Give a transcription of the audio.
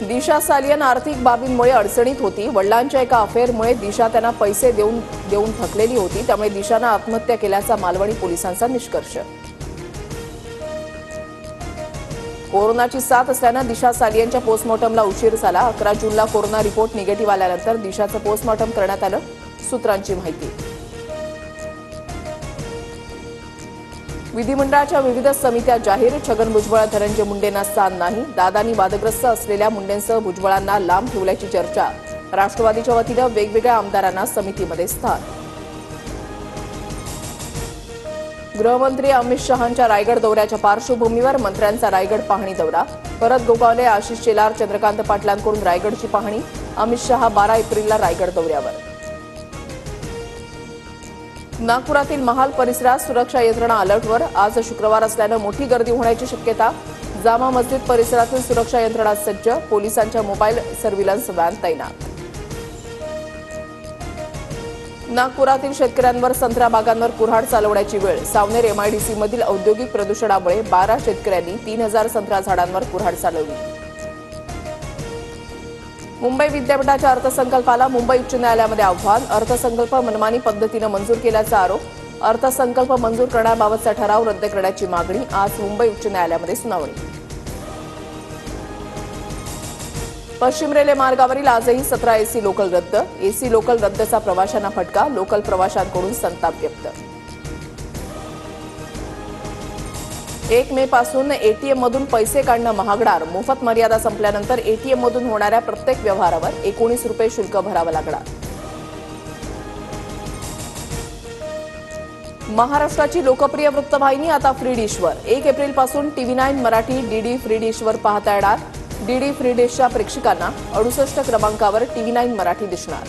दिशा सालियन आर्थिक बाबींमुळे अडचणीत होती। वडिलांच्या एका अफेअरमुळे दिशा त्यांना पैसे देऊन थकलेली होती। त्यामुळे दिशानं आत्महत्या केल्याचा मालवणी पोलिसांचा निष्कर्ष। कोरोनाची साथ असल्यानं दिशा सालियनच्या पोस्टमॉर्टमला उशीर झाला। 11 जूनला कोरोना रिपोर्ट निगेटिव्ह आल्यानंतर दिशाचं पोस्टमॉर्टम करण्यात आलं, सूत्रांची माहिती। विधिमंडळाच्या विविध समित्या जाहीर। छगन भुजबळ धनंजय मुंडेंना स्थान नाही। दादांनी वादग्रस्त असलेल्या मुंडेंसह भुजबळांना लांब ठेवल्याची चर्चा। राष्ट्रवादीच्या वतीनं वेगवेगळ्या आमदारांना समितीमध्ये स्थान। गृहमंत्री अमित शहांच्या रायगड दौऱ्याच्या पार्श्वभूमीवर मंत्र्यांचा रायगड पाहणी दौरा। भरत गोगावले, आशिष शेलार, चंद्रकांत पाटलांकडून रायगडची पाहणी। अमित शहा 12 एप्रिलला रायगड दौऱ्यावर। नागपुरातील महाल परिसरात सुरक्षा यंत्रणा अलर्टवर। आज शुक्रवार असल्यानं मोठी गर्दी होण्याची शक्यता। जामा मस्जिद परिसरातील सुरक्षा यंत्रणा सज्ज। पोलिसांच्या मोबाईल सर्व्हिलन्स व्हॅन तैनात। नागपुरातील शेतकऱ्यांवर संत्रा बागांवर कुऱ्हाड चालवण्याची वेळ। सावनेर MIDC मधील औद्योगिक प्रदूषणामुळे 12 शेतकऱ्यांनी 3000 संत्रा झाडांवर कुऱ्हाड चालवली। मुंबई विद्यापीठाच्या अर्थसंकल्पाला मुंबई उच्च न्यायालयामध्ये आव्हान। अर्थसंकल्प मनमानी पद्धतीनं मंजूर केल्याचा आरोप। अर्थसंकल्प मंजूर करण्याबाबतचा ठराव रद्द करण्याची मागणी। आज मुंबई उच्च न्यायालयामध्ये सुनावणी। पश्चिम रेल्वे मार्गावरील आजही 17 AC लोकल रद्द। AC लोकल रद्दचा प्रवाशांना फटका। लोकल प्रवाशांकडून संताप व्यक्त। 1 मे पासून ATM मधून पैसे काढणं महागणार। मोफत मर्यादा संपल्यानंतर ATM मधून होणाऱ्या प्रत्येक व्यवहारावर 19 रुपये शुल्क भरावं लागणार। महाराष्ट्राची लोकप्रिय वृत्तवाहिनी आता फ्री डिशवर। 1 एप्रिलपासून TV9 मराठी DD फ्री डिशवर पाहता येणार। DD फ्री डिशच्या प्रेक्षकांना 68 क्रमांकावर TV9 मराठी दिसणार।